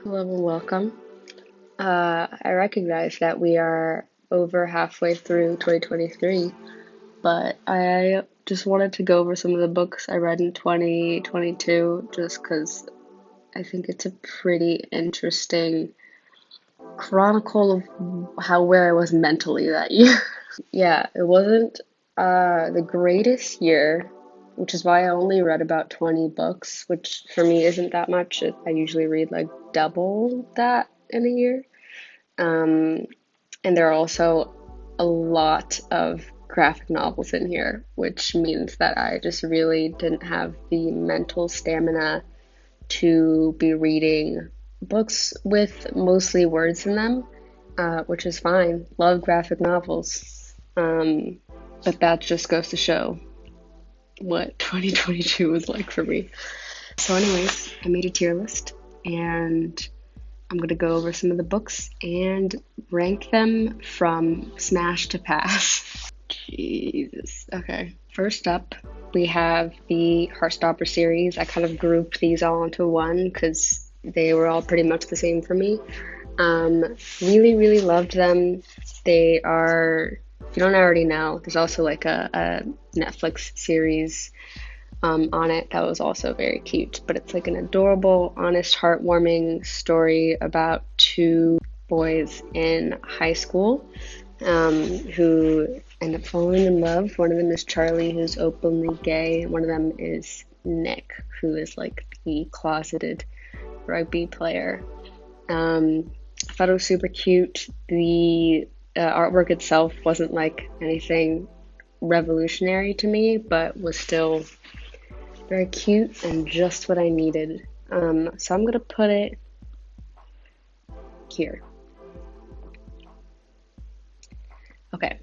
Hello and welcome. I recognize that we are over halfway through 2023, but I just wanted to go over some of the books I read in 2022 just because I think it's a pretty interesting chronicle of where I was mentally that year. Yeah, it wasn't the greatest year, which is why I only read about 20 books, which for me isn't that much. I usually read like double that in a year. Um, and there are also a lot of graphic novels in here, which means that I just really didn't have the mental stamina to be reading books with mostly words in them, which is fine. Love graphic novels. But that just goes to show what 2022 was like for me. So, anyways, I made a tier list and I'm going to go over some of the books and rank them from smash to pass. Jesus. Okay. First up, we have the Heartstopper series. I kind of grouped these all into one because they were all pretty much the same for me. Really, really loved them. They are, if you don't already know, there's also like a Netflix series on it that was also very cute. But it's like an adorable, honest, heartwarming story about two boys in high school who end up falling in love. One of them is Charlie, who's openly gay. One of them is Nick, who is like the closeted rugby player. I thought it was super cute. The artwork itself wasn't like anything revolutionary to me, but was still very cute and just what I needed. So I'm gonna put it here. Okay.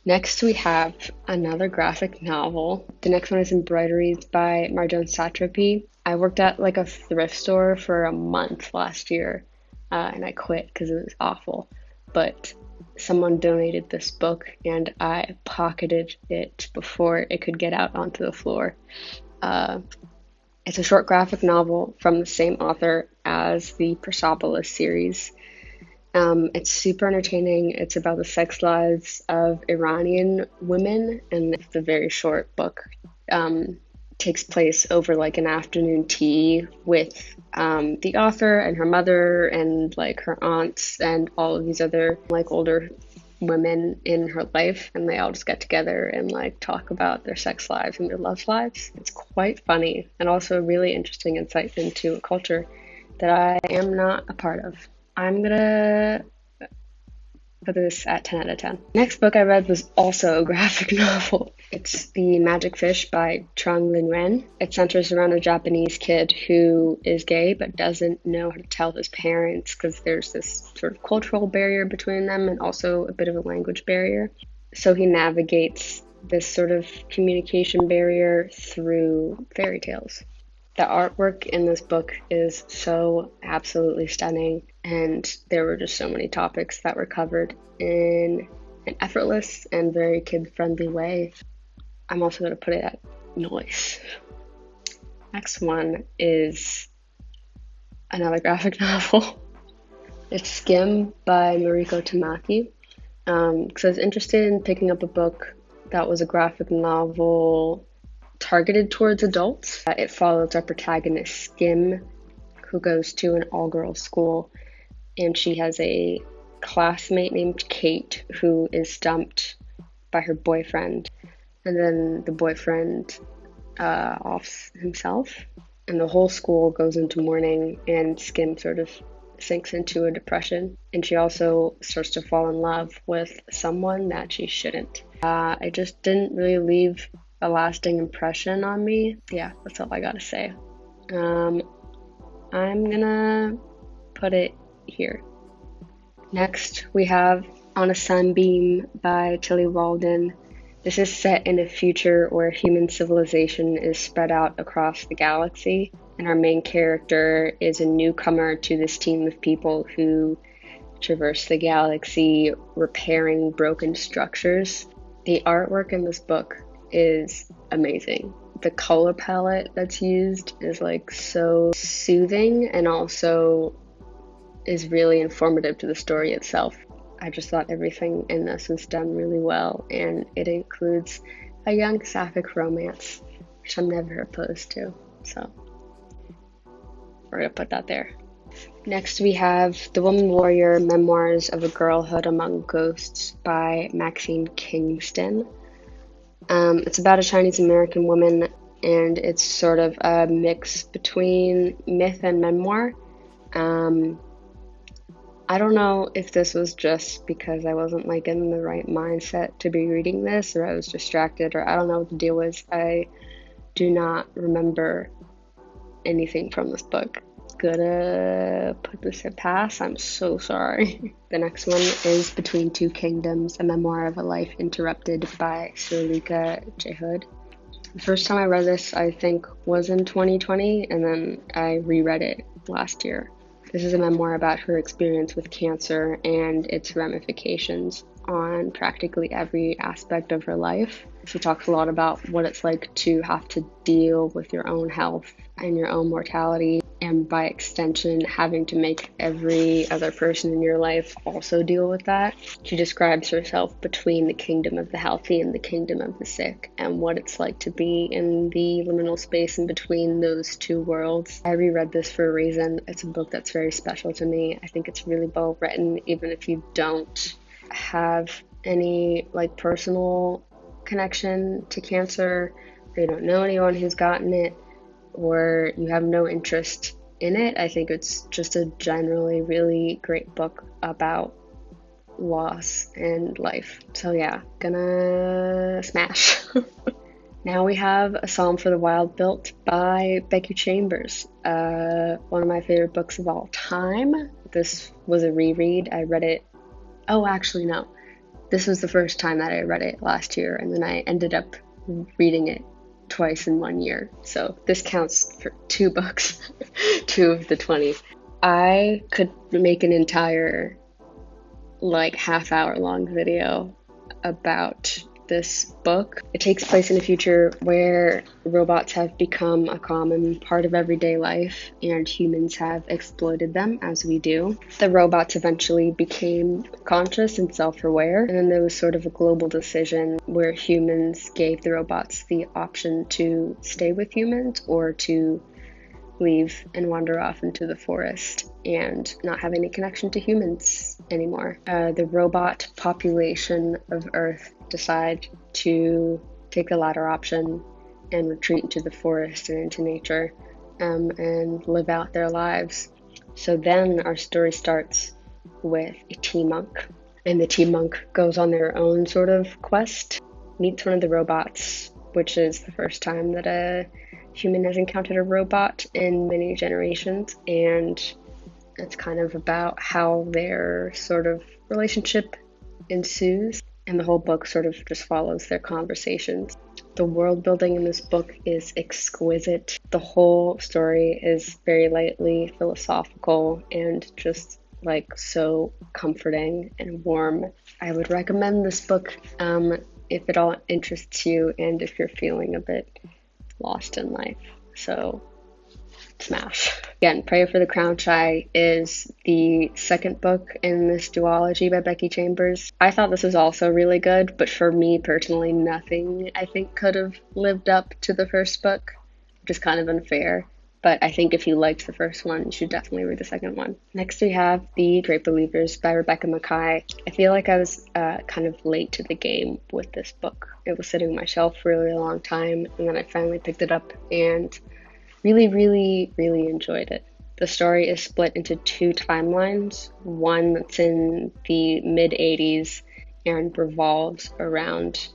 Next we have another graphic novel. The next one is Embroideries by Marjane Satrapi. I worked at like a thrift store for a month last year, and I quit because it was awful. But someone donated this book and I pocketed it before it could get out onto the floor. It's a short graphic novel from the same author as the Persepolis series. It's super entertaining. It's about the sex lives of Iranian women, and it's a very short book. Takes place over like an afternoon tea with the author and her mother and like her aunts and all of these other like older women in her life, and they all just get together and like talk about their sex lives and their love lives. It's quite funny and also a really interesting insight into a culture that I am not a part of. I'm gonna put this at 10 out of 10. Next book I read was also a graphic novel. It's The Magic Fish by Trong Lin Ren. It centers around a Japanese kid who is gay but doesn't know how to tell his parents because there's this sort of cultural barrier between them and also a bit of a language barrier. So he navigates this sort of communication barrier through fairy tales. The artwork in this book is so absolutely stunning, and there were just so many topics that were covered in an effortless and very kid-friendly way. I'm also going to put it at noise. Next one is another graphic novel. It's Skim by Mariko Tamaki. Because I was interested in picking up a book that was a graphic novel targeted towards adults. It follows our protagonist, Skim, who goes to an all-girls school, and she has a classmate named Kate who is dumped by her boyfriend, and then the boyfriend offs himself, and the whole school goes into mourning, and Skim sort of sinks into a depression, and she also starts to fall in love with someone that she shouldn't. It just didn't really leave a lasting impression on me. Yeah, that's all I gotta say. I'm gonna put it here. Next, we have On a Sunbeam by Tilly Walden. This is set in a future where human civilization is spread out across the galaxy, and our main character is a newcomer to this team of people who traverse the galaxy repairing broken structures. The artwork in this book is amazing. the color palette that's used is like so soothing and also is really informative to the story itself. I just thought everything in this was done really well, and it includes a young sapphic romance, which I'm never opposed to. So we're gonna put that there. Next we have The Woman Warrior: Memoirs of a Girlhood Among Ghosts by Maxine Kingston. It's about a Chinese American woman, and it's sort of a mix between myth and memoir. I don't know if this was just because I wasn't like in the right mindset to be reading this, or I was distracted, or I don't know what the deal was. I do not remember anything from this book. Gonna put this at pass. I'm so sorry. The next one is Between Two Kingdoms, a memoir of a life interrupted by Sulika Jehud. The first time I read this, I think, was in 2020, and then I reread it last year. This is a memoir about her experience with cancer and its ramifications on practically every aspect of her life. She talks a lot about what it's like to have to deal with your own health and your own mortality, and by extension, having to make every other person in your life also deal with that. She describes herself between the kingdom of the healthy and the kingdom of the sick, and what it's like to be in the liminal space in between those two worlds. I reread this for a reason. It's a book that's very special to me. I think it's really well written, even if you don't have any like personal connection to cancer, or you don't know anyone who's gotten it, or you have no interest in it. I think it's just a generally really great book about loss and life. So yeah, gonna smash. Now we have A Psalm for the Wild Built by Becky Chambers. One of my favorite books of all time. This was a reread. I read it, oh actually no, this was the first time that I read it last year, and then I ended up reading it twice in 1 year. So this counts for 2 books, 2 of the 20. I could make an entire like half-hour long video about this book. It takes place in a future where robots have become a common part of everyday life, and humans have exploited them, as we do. The robots eventually became conscious and self-aware, and then there was sort of a global decision where humans gave the robots the option to stay with humans or to leave and wander off into the forest and not have any connection to humans anymore. The robot population of Earth decide to take the latter option and retreat into the forest and into nature, and live out their lives. So then our story starts with a tea monk, and the tea monk goes on their own sort of quest, meets one of the robots, which is the first time that a human has encountered a robot in many generations, and it's kind of about how their sort of relationship ensues, and the whole book sort of just follows their conversations. The world building in this book is exquisite. The whole story is very lightly philosophical and just like so comforting and warm. I would recommend this book if it all interests you and if you're feeling a bit lost in life. So smash. Again, Prayer for the Crown Shy is the second book in this duology by Becky Chambers. I thought this was also really good, but for me personally, nothing I think could have lived up to the first book, which is kind of unfair. But I think if you liked the first one, you should definitely read the second one. Next we have The Great Believers by Rebecca Mackay. I feel like I was kind of late to the game with this book. It was sitting on my shelf for a really long time, and then I finally picked it up and really enjoyed it. The story is split into 2 timelines, one that's in the mid-80s and revolves around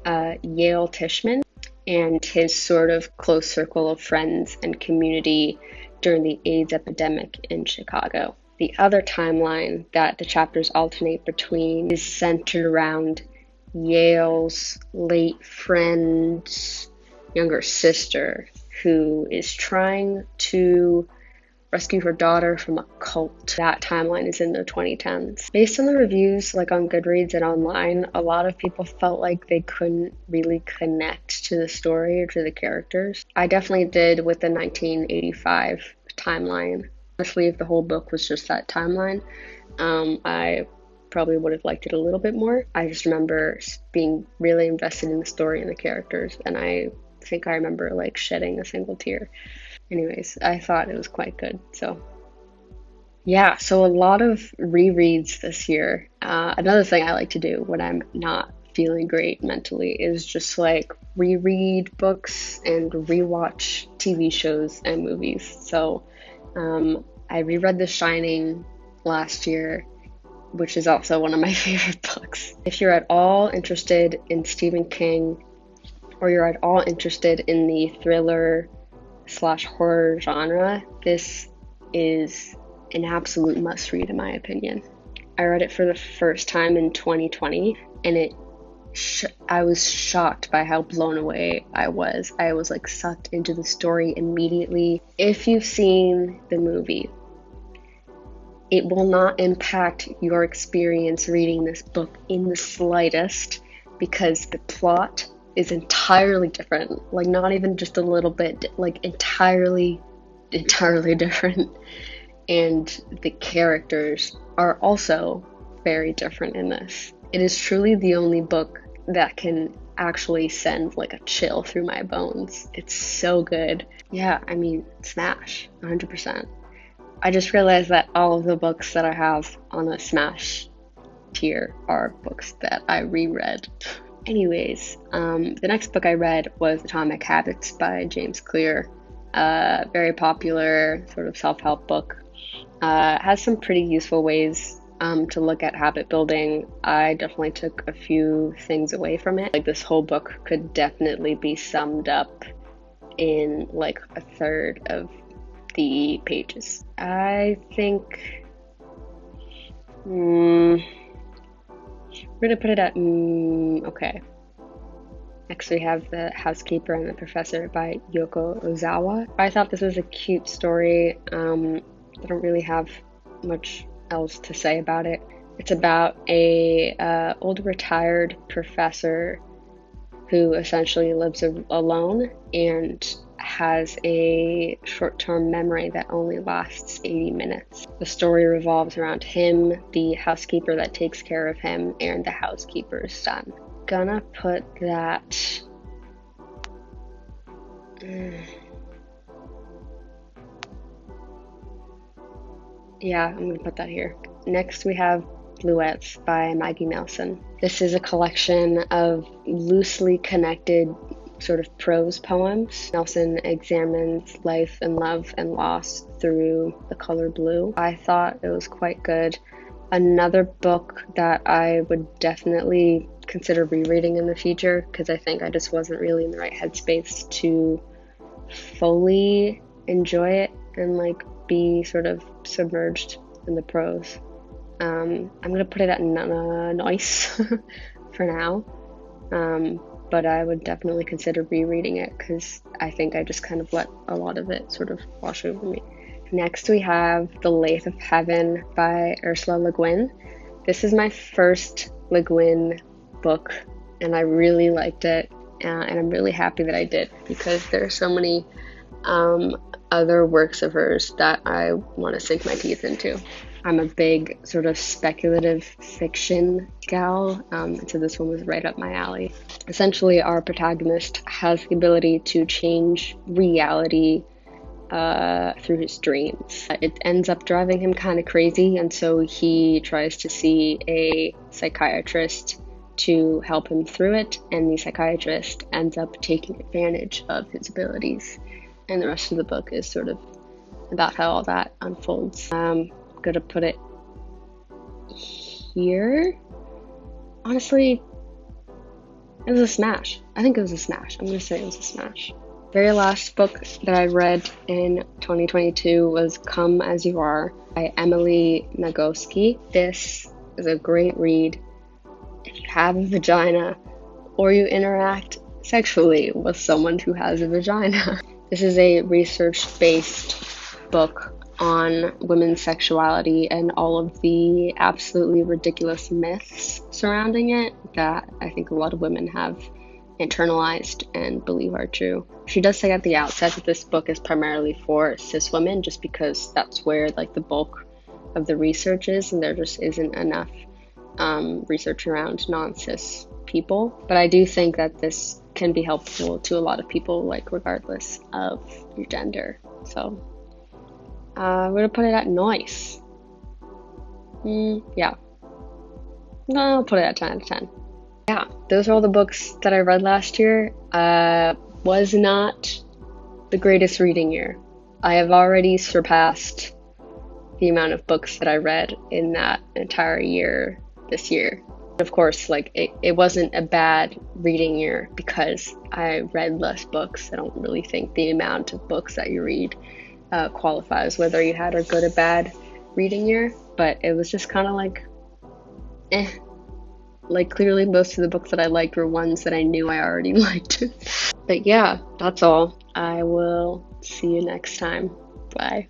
Yale Tishman and his sort of close circle of friends and community during the AIDS epidemic in Chicago. The other timeline that the chapters alternate between is centered around Yale's late friend's younger sister, who is trying to rescue her daughter from a cult. That timeline is in the 2010s. Based on the reviews like on Goodreads and online, a lot of people felt like they couldn't really connect to the story or to the characters. I definitely did with the 1985 timeline. Honestly, if the whole book was just that timeline, I probably would have liked it a little bit more. I just remember being really invested in the story and the characters, and I think I remember like shedding a single tear. Anyways, I thought it was quite good. So yeah, so a lot of rereads this year. Another thing I like to do when I'm not feeling great mentally is just like reread books and rewatch TV shows and movies. So I reread The Shining last year, which is also one of my favorite books. If you're at all interested in Stephen King, or you're at all interested in the thriller/horror genre, this is an absolute must-read in my opinion. I read it for the first time in 2020, and I was shocked by how blown away I was. I was like sucked into the story immediately. If you've seen the movie, it will not impact your experience reading this book in the slightest, because the plot is entirely different. Like, not even just a little bit, like entirely different. And the characters are also very different in this. It is truly the only book that can actually send like a chill through my bones. It's so good. Yeah, I mean, smash, 100%. I just realized that all of the books that I have on the smash tier are books that I reread. Anyways, the next book I read was Atomic Habits by James Clear. Very popular sort of self-help book. Has some pretty useful ways to look at habit building. I definitely took a few things away from it. Like, this whole book could definitely be summed up in like a third of the pages. I think we're gonna put it at okay. Next we have The Housekeeper and the Professor by Yoko Ozawa. I thought this was a cute story. I don't really have much else to say about it. It's about a old retired professor who essentially lives alone and has a short-term memory that only lasts 80 minutes. The story revolves around him, the housekeeper that takes care of him, and the housekeeper's son. Gonna put that yeah, I'm gonna put that here. Next we have Bluets by Maggie Nelson. This is a collection of loosely connected sort of prose poems. Nelson examines life and love and loss through the color blue. I thought it was quite good. Another book that I would definitely consider rereading in the future, because I think I just wasn't really in the right headspace to fully enjoy it and like be sort of submerged in the prose. I'm gonna put it at nice for now, but I would definitely consider rereading it because I think I just kind of let a lot of it sort of wash over me. Next we have The Lathe of Heaven by Ursula Le Guin. This is my first Le Guin book, and I really liked it, and I'm really happy that I did, because there are so many other works of hers that I want to sink my teeth into. I'm a big sort of speculative fiction gal, so this one was right up my alley. Essentially, our protagonist has the ability to change reality through his dreams. It ends up driving him kind of crazy, and so he tries to see a psychiatrist to help him through it, and the psychiatrist ends up taking advantage of his abilities. And the rest of the book is sort of about how all that unfolds. I'm gonna put it here. Honestly, it was a smash. I think it was a smash. I'm gonna say it was a smash. Very last book that I read in 2022 was Come As You Are by Emily Nagoski. This is a great read if you have a vagina or you interact sexually with someone who has a vagina. This is a research-based book on women's sexuality and all of the absolutely ridiculous myths surrounding it that I think a lot of women have internalized and believe are true. She does say at the outset that this book is primarily for cis women, just because that's where like the bulk of the research is, and there just isn't enough research around non-cis people. But I do think that this can be helpful to a lot of people, like regardless of your gender. So we're gonna put it at nice. Yeah. No, I'll put it at 10 out of 10. Yeah, those are all the books that I read last year. Was not the greatest reading year. I have already surpassed the amount of books that I read in that entire year this year. Of course, like it wasn't a bad reading year because I read less books. I don't really think the amount of books that you read qualifies whether you had a good or bad reading year, but it was just kind of like like clearly most of the books that I liked were ones that I knew I already liked. But yeah, that's all. I will see you next time. Bye.